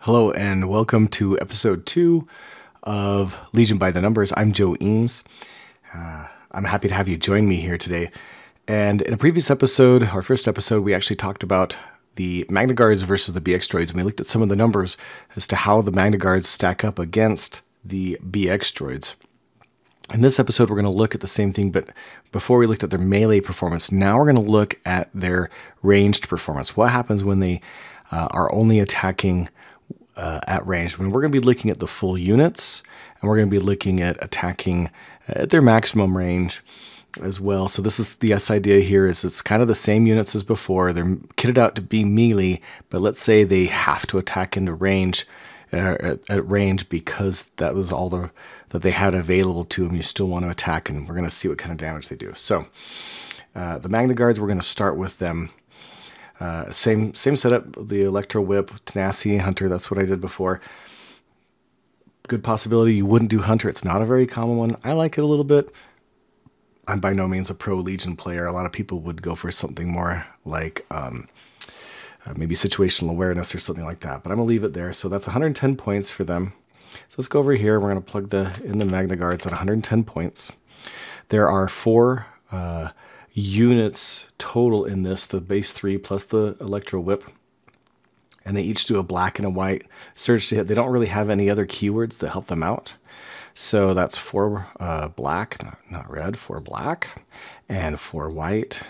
Hello and welcome to episode 2 of Legion by the Numbers. I'm Joe Eames. I'm happy to have you join me here today. And in a previous episode, our first episode, we actually talked about the Magnaguards versus the BX droids. And we looked at some of the numbers as to how the Magnaguards stack up against the BX droids. In this episode, we're going to look at the same thing, but before we looked at their melee performance, now we're going to look at their ranged performance. What happens when they are only attacking at range? When we're going to be looking at the full units, and we're going to be looking at attacking at their maximum range as well. So this idea here is it's kind of the same units as before. They're kitted out to be melee, but let's say they have to attack into range at range because that was all that they had available to them. You still want to attack, and we're going to see what kind of damage they do. So the Magnaguards, we're going to start with them. Same setup, the Electro Whip, Tenacity, Hunter. That's what I did before. Good possibility you wouldn't do Hunter. It's not a very common one. I like it a little bit. I'm by no means a pro Legion player. A lot of people would go for something more like maybe situational awareness or something like that. But I'm going to leave it there. So that's 110 points for them. So let's go over here. We're going to plug in the Magnaguards at 110 points. There are 4 units total in this, the base 3 plus the Electro Whip. And they each do a black and a white surge to hit. They don't really have any other keywords that help them out. So that's 4 black, not red, 4 black, and 4 white.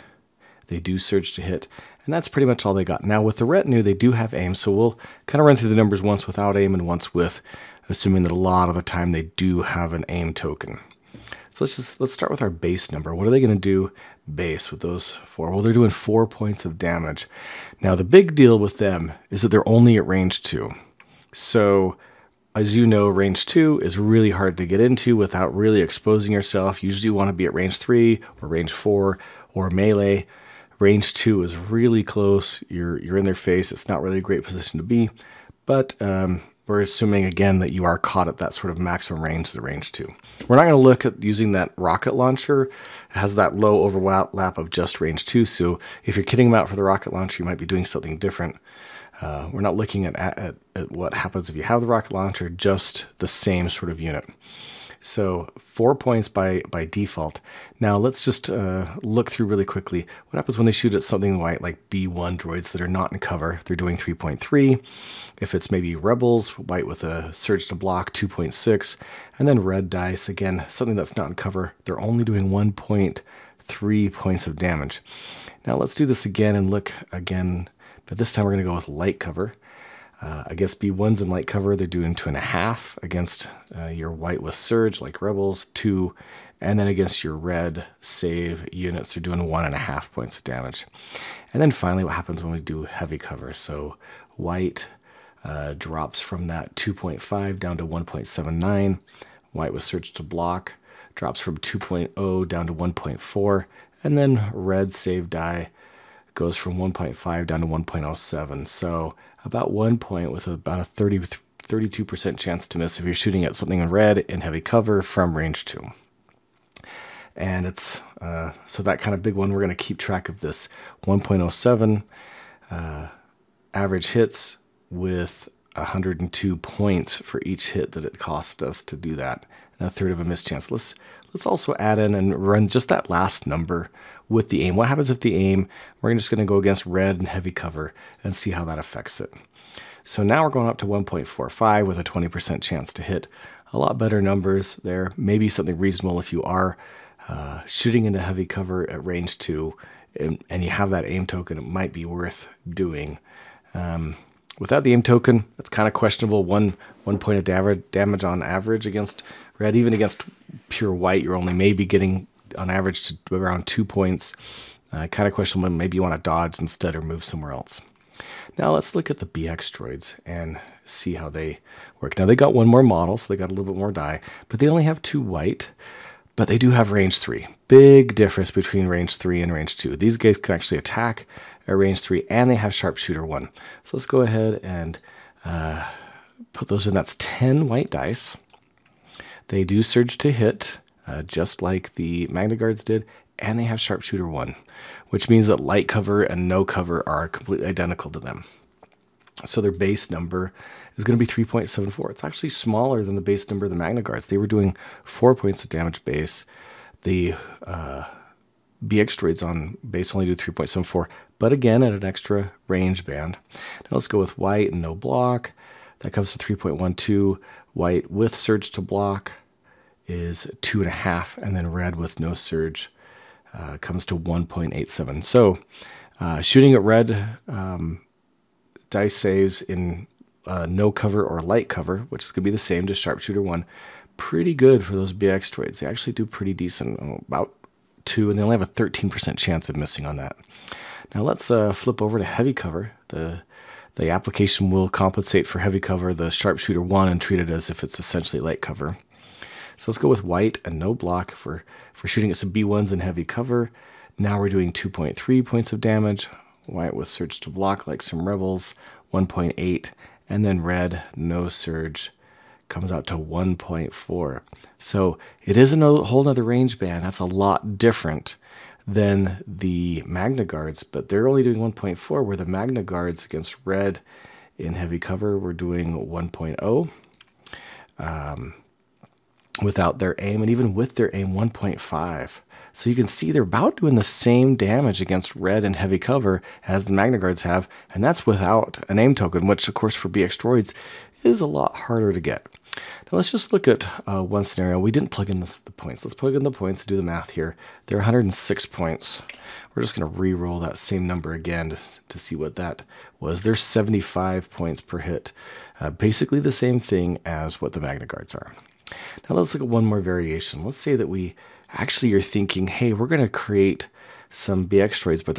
They do surge to hit. And that's pretty much all they got. Now with the retinue, they do have aim. So we'll kind of run through the numbers once without aim and once with, assuming that a lot of the time they do have an aim token. So let's start with our base number. What are they going to do base with those 4? Well, they're doing 4 points of damage. Now, the big deal with them is that they're only at range 2. So, as you know, range 2 is really hard to get into without really exposing yourself. Usually you want to be at range 3 or range 4 or melee. Range 2 is really close. You're in their face. It's not really a great position to be. But we're assuming, again, that you are caught at that sort of maximum range, the range 2. We're not going to look at using that rocket launcher. It has that low overlap of just range 2. So if you're kitting them out for the rocket launcher, you might be doing something different. We're not looking at what happens if you have the rocket launcher, just the same sort of unit. So 4 points by default. Now let's just look through really quickly. What happens when they shoot at something white like B1 droids that are not in cover? They're doing 3.3. If it's maybe rebels, white with a surge to block, 2.6. And then red dice, again, something that's not in cover. They're only doing 1.3 points of damage. Now let's do this again and look again, but this time we're going to go with light cover. Against B1s in light cover, they're doing 2.5. Against your white with surge, like rebels, 2. And then against your red save units, they're doing 1.5 points of damage. And then finally, what happens when we do heavy cover? So white drops from that 2.5 down to 1.79. White with surge to block drops from 2.0 down to 1.4. And then red save die goes from 1.5 down to 1.07. So about 1 point with about a 32% chance to miss if you're shooting at something in red in heavy cover from range 2. And it's so that kind of big one, we're going to keep track of this 1.07 average hits with 102 points for each hit that it cost us to do that, and a third of a miss chance. Let's also add in and run just that last number with the aim. What happens if the aim, we're just going to go against red and heavy cover and see how that affects it. So now we're going up to 1.45 with a 20% chance to hit. A lot better numbers there. Maybe something reasonable if you are shooting into heavy cover at range 2 and you have that aim token, it might be worth doing. Without the aim token, it's kind of questionable. One point of damage on average against red. Even against pure white, you're only maybe getting on average to around 2 points. Kind of questionable. Maybe you want to dodge instead or move somewhere else. Now let's look at the BX droids and see how they work. Now they got one more model, so they got a little bit more die, but they only have 2 white, but they do have range 3. Big difference between range 3 and range 2. These guys can actually attack at range 3, and they have sharpshooter 1. So let's go ahead and put those in. That's 10 white dice. They do surge to hit, just like the Magnaguards did, and they have sharpshooter 1, which means that light cover and no cover are completely identical to them. So their base number is going to be 3.74. It's actually smaller than the base number of the Magnaguards. They were doing 4 points of damage base. The BX droids on base only do 3.74, but again at an extra range band. Now let's go with white and no block. That comes to 3.12. White with surge to block is 2.5, and then red with no surge comes to 1.87. So shooting at red dice saves in no cover or light cover, which is going to be the same to sharpshooter 1. Pretty good for those BX droids. They actually do pretty decent, about 2, and they only have a 13% chance of missing on that. Now let's flip over to heavy cover. The application will compensate for heavy cover the sharpshooter 1 and treat it as if it's essentially light cover. So let's go with white and no block for shooting at some B1s in heavy cover. Now we're doing 2.3 points of damage. White with surge to block like some rebels, 1.8, and then red, no surge, comes out to 1.4. So it isn't a whole nother range band. That's a lot different than the Magnaguards, but they're only doing 1.4, where the Magnaguards against red in heavy cover were doing 1.0 without their aim, and even with their aim, 1.5. So you can see they're about doing the same damage against red and heavy cover as the Magnaguards have, and that's without an aim token, which of course for BX droids is a lot harder to get. Now let's just look at one scenario. We didn't plug in the points. Let's plug in the points to do the math here. They're 106 points. We're just going to re-roll that same number again to see what that was. There's 75 points per hit. Basically the same thing as what the Magnaguards are. Now let's look at one more variation. Let's say that we actually are thinking, hey, we're going to create some BX droids, but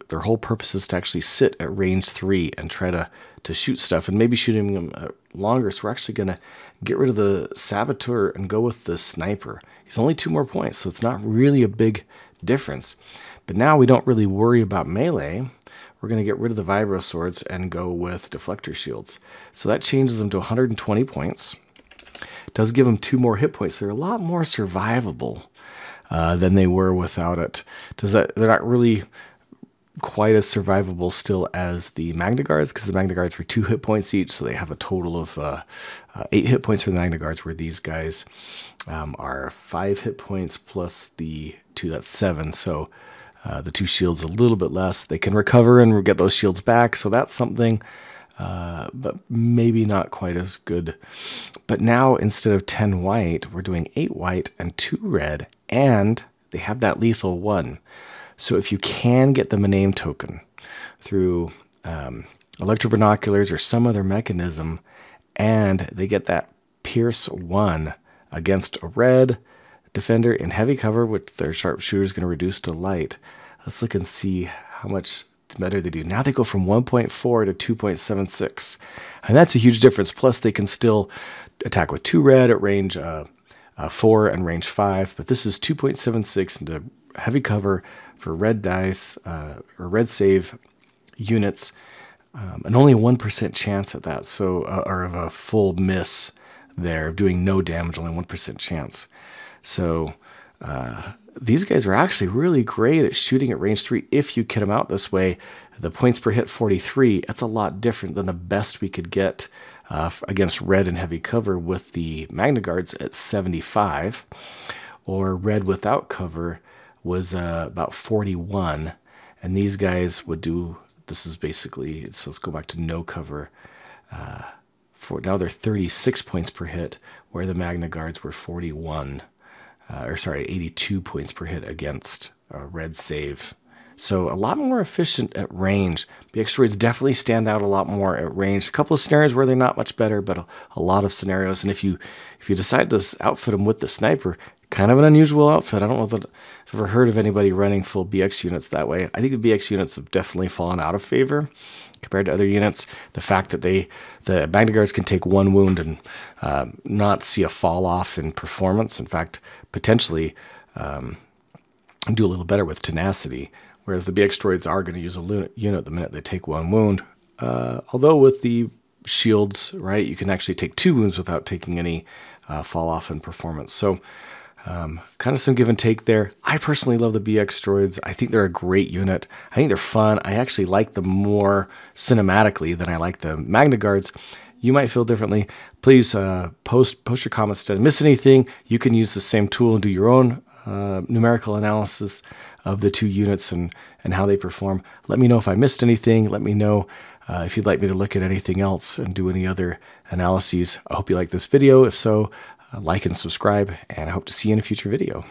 their whole purpose is to actually sit at range 3 and try to shoot stuff, and maybe shooting them longer. So we're actually going to get rid of the saboteur and go with the sniper. He's only 2 more points, so it's not really a big difference. But now we don't really worry about melee. We're going to get rid of the vibro swords and go with deflector shields. So that changes them to 120 points. It does give them 2 more hit points. They're a lot more survivable than they were without it. They're not really quite as survivable still as the Magnaguards, because the Magnaguards were 2 hit points each, so they have a total of 8 hit points for the Magnaguards, where these guys are 5 hit points plus the 2, that's 7. So the 2 shields a little bit less. They can recover and get those shields back, so that's something, but maybe not quite as good. But now instead of 10 white, we're doing 8 white and 2 red, and they have that lethal 1. So if you can get them a name token through electro binoculars or some other mechanism, and they get that Pierce 1 against a red defender in heavy cover, which their sharpshooter is going to reduce to light. Let's look and see how much better they do. Now they go from 1.4 to 2.76, and that's a huge difference. Plus they can still attack with 2 red at range 4 and range 5, but this is 2.76 into heavy cover for red dice or red save units, and only 1% chance at that, so or of a full miss there, of doing no damage, only 1% chance. So these guys are actually really great at shooting at range 3 if you kit them out this way. The points per hit 43, that's a lot different than the best we could get against red and heavy cover with the Magnaguards at 75, or red without cover was about 41, and these guys would do, this is basically, so let's go back to no cover, for now they're 36 points per hit, where the Magnaguards were 41, 82 points per hit against red save. So a lot more efficient at range. BX droids definitely stand out a lot more at range. A couple of scenarios where they're not much better, but a lot of scenarios. And if you decide to outfit them with the sniper, kind of an unusual outfit. I don't know that I've ever heard of anybody running full BX units that way. I think the BX units have definitely fallen out of favor compared to other units. The fact that the Magnaguards can take 1 wound and not see a fall off in performance. In fact, potentially do a little better with tenacity. Whereas the BX droids are going to use a unit the minute they take 1 wound. Although with the shields, right, you can actually take 2 wounds without taking any fall off in performance. So Kind of some give and take there. I personally love the BX droids. I think they're a great unit. I think they're fun. I actually like them more cinematically than I like the Magnaguards. You might feel differently. Please post your comments. Did I miss anything? You can use the same tool and do your own numerical analysis of the two units and how they perform. Let me know if I missed anything. Let me know if you'd like me to look at anything else and do any other analyses. I hope you like this video. If so, like and subscribe, and I hope to see you in a future video.